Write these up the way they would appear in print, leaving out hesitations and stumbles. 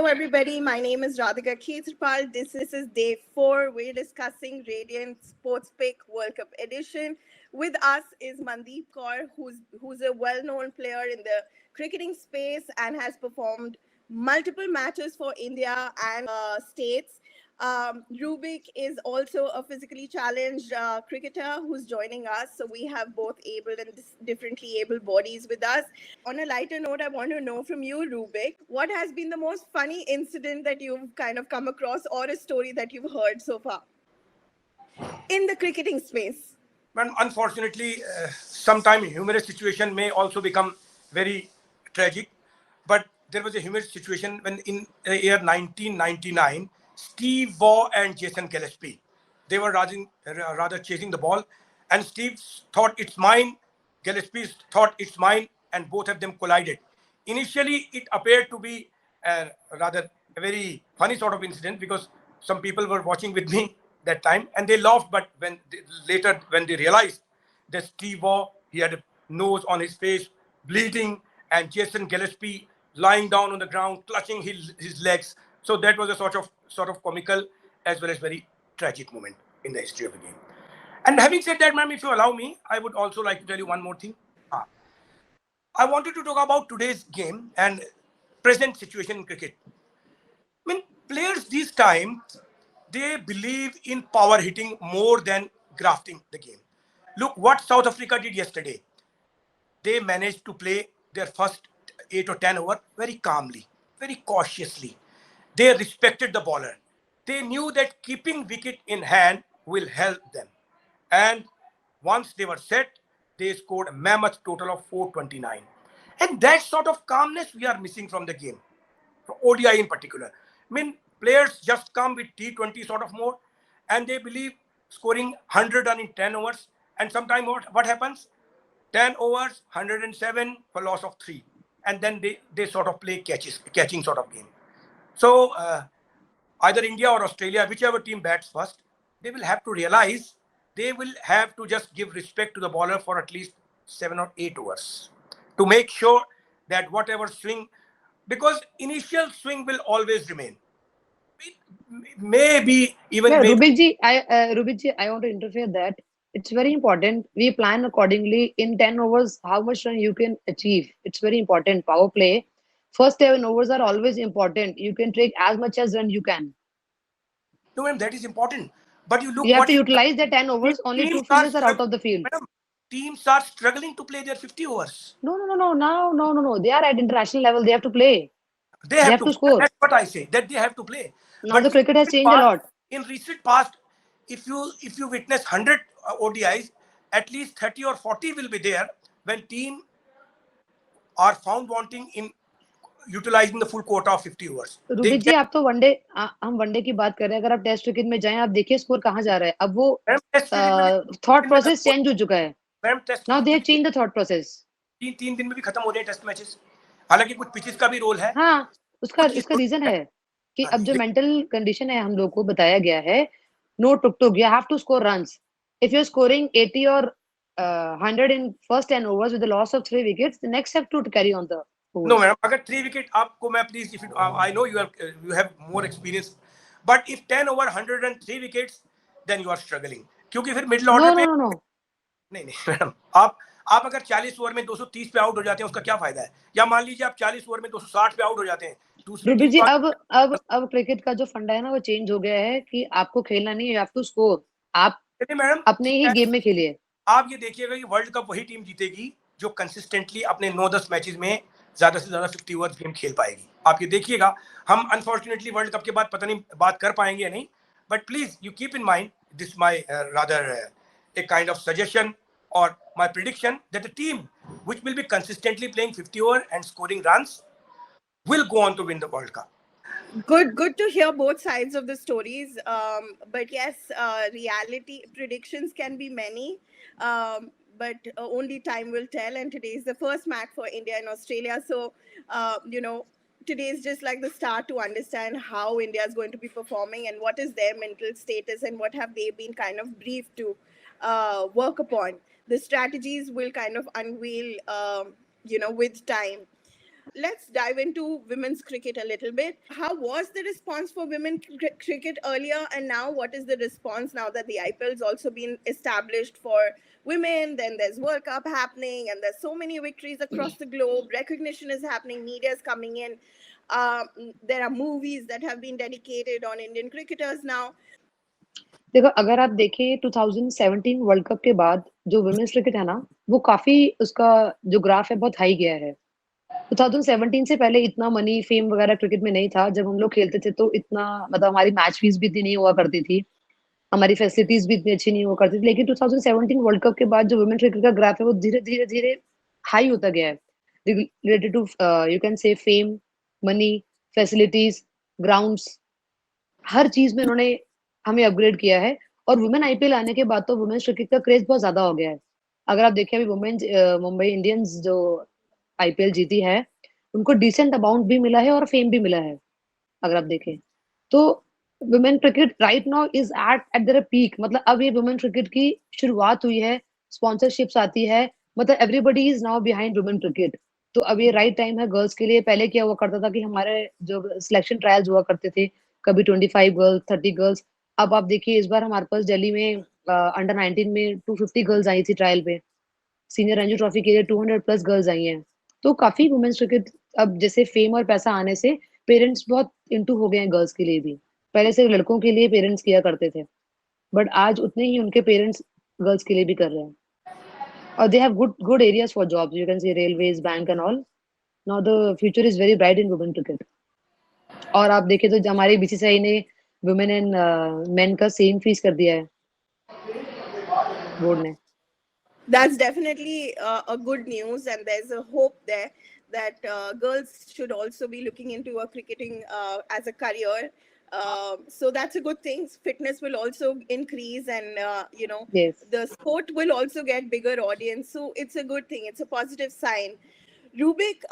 Hello, everybody. My name is Raadhika Khetarpal. This is day 4. We're discussing Radiant Sports Pick World Cup edition. With us is Mandeep Kaur, who's a well-known player in the cricketing space and has performed multiple matches for India and states. Rubik is also a physically challenged cricketer who's joining us. So we have both able and differently able bodies with us. On a lighter note, I want to know from you, Rubik, what has been the most funny incident that you've kind of come across or a story that you've heard so far in the cricketing space? But unfortunately, sometimes humorous situation may also become very tragic. But there was a humorous situation when in the year 1999, Steve Waugh and Jason Gillespie, they were rather chasing the ball, and Steve thought it's mine, Gillespie thought it's mine, and both of them collided. Initially, it appeared to be rather a very funny sort of incident because some people were watching with me that time and they laughed. But later when they realized that Steve Waugh, he had a nose on his face, bleeding, and Jason Gillespie lying down on the ground, clutching his legs. So that was a sort of comical as well as very tragic moment in the history of the game. And having said that, ma'am, if you allow me, I would also like to tell you one more thing. I wanted to talk about today's game and present situation in cricket. I mean, players these times, they believe in power hitting more than grafting the game. Look what South Africa did yesterday. They managed to play their first 8 or 10 over very calmly, very cautiously. They respected the bowler. They knew that keeping wicket in hand will help them. And once they were set, they scored a mammoth total of 429. And that sort of calmness we are missing from the game, from ODI in particular. I mean, players just come with T20 sort of mode and they believe scoring 100 run in 10 overs. And sometimes what happens? 10 overs, 107 for loss of 3. And then they sort of play catching sort of game. So either India or Australia, whichever team bats first, they will have to realize they will have to just give respect to the bowler for at least 7 or 8 overs to make sure that whatever swing, because initial swing will always remain. Maybe even Yeah, maybe. Rubik ji, I want to interfere that. It's very important. We plan accordingly in 10 overs how much run you can achieve. It's very important. Power play. First 7 overs are always important. You can take as much as run you can. No, ma'am, that is important. But you look You have what to utilize the 10 overs. Only teams two fielders are out of the field. madam, teams are struggling to play their 50 overs. No. They are at international level. They have to play. They They have have to. to score. That's what I say. That they have to play. Now But the cricket has changed a lot. in recent past, if you witness 100 ODIs, at least 30 or 40 will be there when team are found wanting in utilizing the full quota of 50 overs. They रूबिक जी get आप तो हम one day की बात कर रहे हैं अगर आप टेस्ट क्रिकेट में जाएं आप देखिए स्कोर कहाँ जा रहा है अब वो टेस्ट क्रिकेट में थॉट प्रोसेस चेंज हो चुका है ma'am test now they have change the thought process तीन दिन में भी खत्म हो रहे हैं टेस्ट मैचेस, हालांकि कुछ पिचेस का भी रोल है। हाँ उसका कुछ इसका रीजन है कि हाँ अब जो जी, मेंटल कंडीशन है हम लोग को बताया गया है नो टुक टुक you have to score runs if you are scoring 80 और 100 in first 10 overs with the loss of 3 wickets the next have to carry on the no overs madam, अगर 3 विकेट आपको मैं please, if I know you have more experience, but if 10 over 103 wickets then you are struggling, क्योंकि फिर middle no order no पे no no नहीं madam, आप अगर 40 over में 230 पे आउट हो जाते हैं उसका क्या फायदा है, या मान लीजिए आप 40 ओवर में 260 पे आउट हो जाते हैं, दूसरी रूबी टीम जी को अब क्रिकेट का जो फंडा है ना वो चेंज हो गया है कि आपको खेलना नहीं, यू हैव टू स्कोर। आप मैडम अपने ही गेम में खेलिए। आप ये देखिएगा कि वर्ल्ड कप वही टीम जीतेगी जो कंसिस्टेंटली अपने 9-10 मैचेस में ज्यादा से ज्यादा 50 ओवर गेम खेल पाएगी। आप ये देखिएगा, हम अनफॉर्चुनेटली वर्ल्ड कप के बाद पता नहीं बात कर पाएंगे या नहीं, but please you keep in mind this my rather a kind of suggestion or my prediction that the team which will be consistently playing 50 over and scoring runs will go on to win the World Cup. Good to hear both sides of the stories. But yes, reality predictions can be many. But only time will tell. And today is the first match for India and Australia. So, today is just like the start to understand how India is going to be performing and what is their mental status and what have they been kind of briefed to work upon. The strategies will kind of unveil, with time. Let's dive into women's cricket a little bit. How was the response for women cricket earlier, and now what is the response now that the IPL has also been established for women? Then there's World Cup happening, and there's so many victories across the globe. Recognition is happening. Media is coming in. Um, there are movies that have been dedicated on Indian cricketers now. देखो, अगर आप देखें 2017 world cup के बाद जो women's cricket है ना, वो काफी उसका जो ग्राफ है बहुत हाई गया है। 2017 से पहले इतना मनी फेम वगैरह क्रिकेट में नहीं था। जब हम लोग खेलते थे तो इतना मतलब हमारी मैच फीस भी इतनी नहीं हुआ करती थी, हमारी फैसिलिटीज भी इतनी अच्छी नहीं हुआ करती थी। लेकिन 2017 वर्ल्ड कप के बाद जो वुमेन क्रिकेट का ग्राफ है वो धीरे धीरे धीरे हाई होता गया है, related to you can say fame, money, facilities, grounds, हर चीज में उन्होंने हमें अपग्रेड किया है। और वुमेन आईपीएल आने के बाद तो वुमेन्स क्रिकेट का क्रेज बहुत ज्यादा हो गया है। अगर आप देखें अभी वुमेन्स मुंबई इंडियंस जो आईपीएल जीती है, उनको डिसेंट अमाउंट भी मिला है और फेम भी मिला है, अगर आप देखें तो। Women cricket right now is eight there peak. मतलब अब ये वुमेन क्रिकेट की शुरुआत हुई है, स्पॉन्सरशिप्स आती है, मतलब everybody is now behind women cricket. तो अब ये राइट टाइम है गर्ल्स के लिए। पहले क्या हुआ करता था कि हमारे जो सिलेक्शन ट्रायल्स हुआ करते थे, कभी 25 गर्ल्स, 30 गर्ल्स। अब आप देखिए इस बार हमारे पास दिल्ली में अंडर 19 में 250 गर्ल्स आई थी ट्रायल पे। सीनियर रणजी ट्रॉफी के लिए 200 प्लस गर्ल्स आई हैं। तो काफी वुमेन्स क्रिकेट अब जैसे फेम और पैसा आने से पेरेंट्स बहुत इंटू हो गए हैं गर्ल्स के लिए भी। पहले सिर्फ लड़कों के लिए पेरेंट्स किया करते थे, बट आज उतने ही उनके पेरेंट्स गर्ल्स के लिए भी कर रहे हैं। और they have good areas for jobs, you can see railways, bank and all. Now the future is very bright in women cricket. और आप देखें तो हमारे बीसीसीआई ने वुमेन एंड मेन का सेम फीस कर दिया है, बोर्ड ने। That's definitely a good news, and there's a hope there that girls should also be looking into a cricketing as a career. So that's a good thing. Fitness will also increase, and Yes. the sport will also get bigger audience. So it's a good thing. It's a positive sign. Rubik,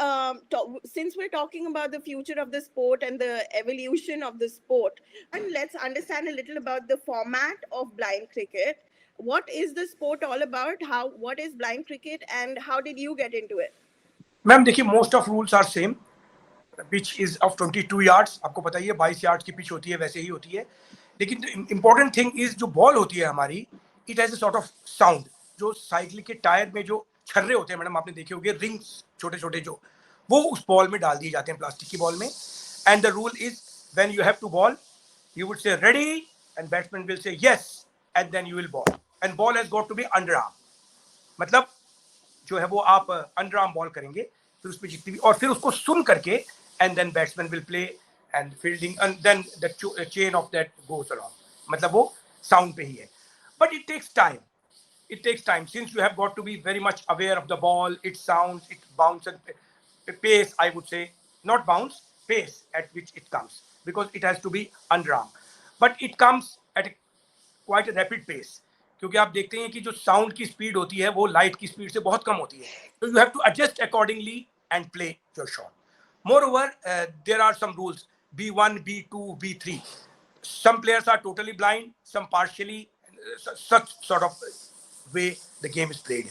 since we're talking about the future of the sport and the evolution of the sport, and let's understand a little about the format of blind cricket. What is the sport all about? What is blind cricket, and how did you get into it? Ma'am देखिए, most of rules are same. Pitch is of 22 yards, आपको पता ही है 22 yards की pitch होती है, वैसे ही होती है। लेकिन इंपॉर्टेंट थिंग इज जो बॉल होती है हमारी, it has a sort of sound. जो साइकिल के टायर में जो छर्रे होते हैं मैडम, आपने देखे होंगे, रिंग्स छोटे छोटे, जो वो उस बॉल में डाल दिए जाते हैं, प्लास्टिक की बॉल में। And the rule is when you have to bowl, you would say ready and batsman will say yes, and then you will bowl, and ball has got to be underarm. मतलब जो है वो आप under arm ball करेंगे, फिर उसमें जितनी भी, और फिर उसको सुन करके, and then batsman will play and fielding, and then the chain of that goes around. मतलब वो साउंड पे ही है, but it takes time. It takes time since you have got to be very much aware of the ball, its sounds, its bounce and pace. I would say not bounce, pace at which it comes, because it has to be underarm, but it comes at quite a rapid pace. क्योंकि आप देखते हैं कि जो sound की speed होती है वो लाइट की स्पीड से बहुत कम होती है, तो you have to adjust accordingly and play your shot. Moreover, there are some rules: B1, B2, B3. Some players are totally blind, some partially. Such sort of way the game is played.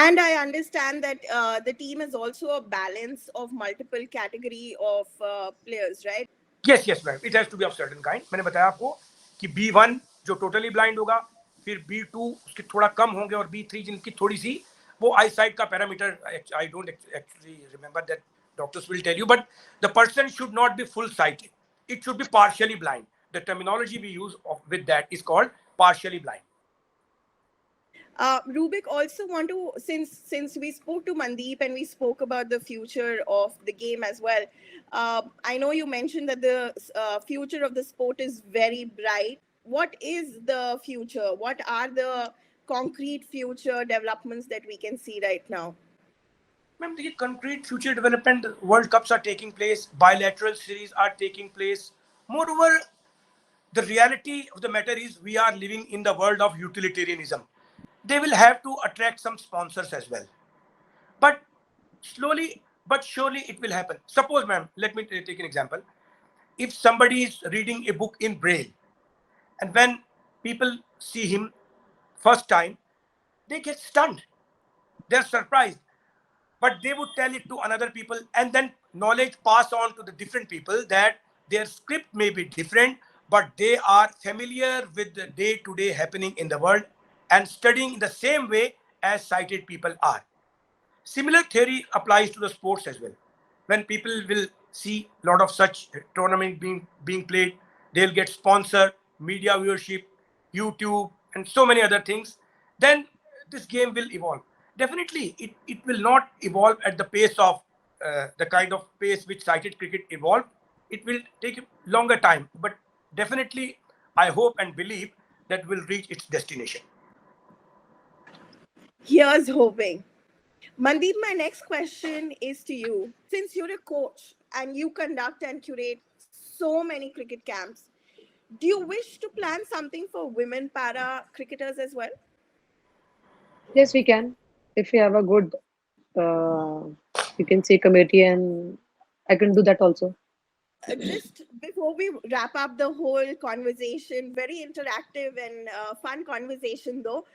And I understand that the team is also a balance of multiple category of players, right? Yes, yes, ma'am. It has to be of certain kind. मैंने बताया आपको कि B1 जो totally blind होगा, फिर B2 उसके थोड़ा कम होंगे, और B3 जिनकी थोड़ी सी वो आई साइट का parameter, I don't actually remember that, doctors will tell you, but the person should not be full sighted. It should be partially blind. The terminology we use with that is called partially blind. Rubik, also want to, since we spoke to Mandeep and we spoke about the future of the game as well. I know you mentioned that the future of the sport is very bright. What is the future? What are the concrete future developments that we can see right now? Ma'am, the concrete future development, World Cups are taking place, bilateral series are taking place. Moreover, the reality of the matter is we are living in the world of utilitarianism. They will have to attract some sponsors as well. But slowly but surely it will happen. Suppose, ma'am, let me take an example. If somebody is reading a book in Braille, and when people see him first time, they get stunned. They're surprised. but they would tell it to another people, and then knowledge pass on to the different people that their script may be different, but they are familiar with the day-to-day happening in the world and studying in the same way as sighted people are. Similar theory applies to the sports as well. When people will see a lot of such tournament being played, they'll get sponsor, media viewership, YouTube, and so many other things. Then this game will evolve. Definitely, it will not evolve at the pace of the kind of pace which sighted cricket evolved. It will take a longer time, but definitely, I hope and believe that will reach its destination. Here's hoping. Mandeep, my next question is to you. Since you're a coach and you conduct and curate so many cricket camps, do you wish to plan something for women para cricketers as well? Yes, we can. If we have a good, uh, you can say committee, and I can do that also. Just before we wrap up the whole conversation, very interactive and fun conversation though.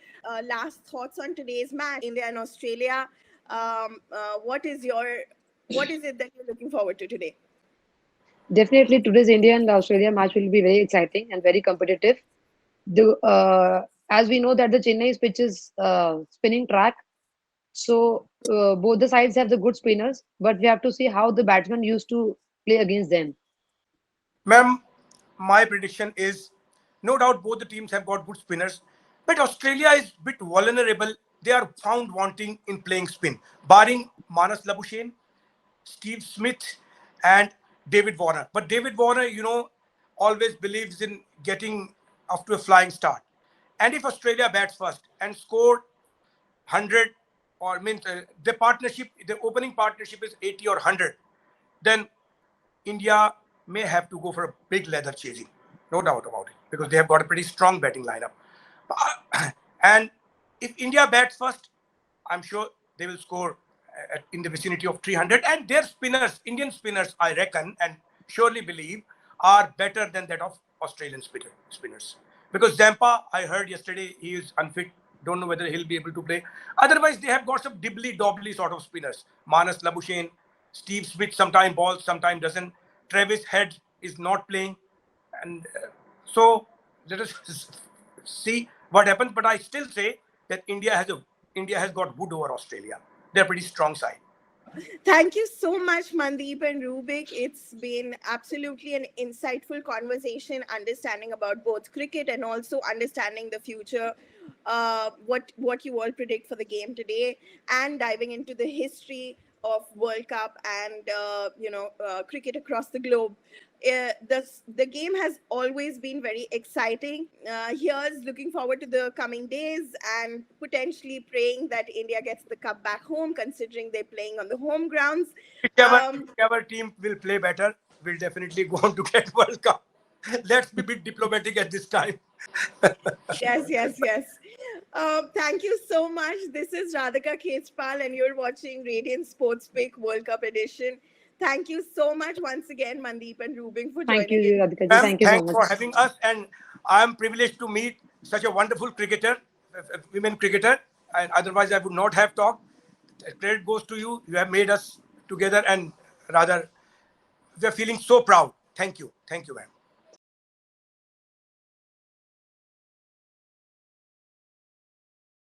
Last thoughts on today's match, India and Australia. What is it that you're looking forward to today? Definitely, today's India and Australia match will be very exciting and very competitive. As we know that the Chennai's pitch is spinning track, so both the sides have the good spinners, but we have to see how the batsmen used to play against them. Ma'am, my prediction is no doubt both the teams have got good spinners, but Australia is a bit vulnerable. They are found wanting in playing spin, barring Manas Labuschagne, Steve Smith, and David Warner. But David Warner, always believes in getting off to a flying start. And if Australia bats first and scored 100, or means the opening partnership is 80 or 100, then India may have to go for a big leather chasing, no doubt about it, because they have got a pretty strong batting lineup. And if India bats first, I'm sure they will score in the vicinity of 300. And their spinners, Indian spinners, I reckon and surely believe, are better than that of Australian spinners. Because Zampa, I heard yesterday, he is unfit. Don't know whether he'll be able to play. Otherwise, they have got some dibbly-dobbly sort of spinners. Manas Labuschagne, Steve Smith sometime balls, sometime doesn't. Travis Head is not playing. And so let us see what happens. But I still say that India has got wood over Australia. They're a pretty strong side. Thank you so much, Mandeep and Rubik. It's been absolutely an insightful conversation, understanding about both cricket and also understanding the future, what you all predict for the game today, and diving into the history of World Cup and cricket across the globe. The game has always been very exciting. Here's looking forward to the coming days and potentially praying that India gets the cup back home, considering they're playing on the home grounds. Whichever, Um, whichever team will play better will definitely go on to get World Cup. Let's be a bit diplomatic at this time. yes, yes, yes. Thank you so much. This is Radhika Khetarpal, and you're watching Radiant Sports Pick World Cup Edition. Thank you so much once again, Mandeep and Rubin, for Thank joining you, in. Radhika ji. Ma'am, Thank you so thanks for much. having us. And I'm privileged to meet such a wonderful cricketer, a women cricketer. And otherwise, I would not have talked. Credit goes to you. You have made us together, and rather, we're feeling so proud. Thank you. Thank you, ma'am.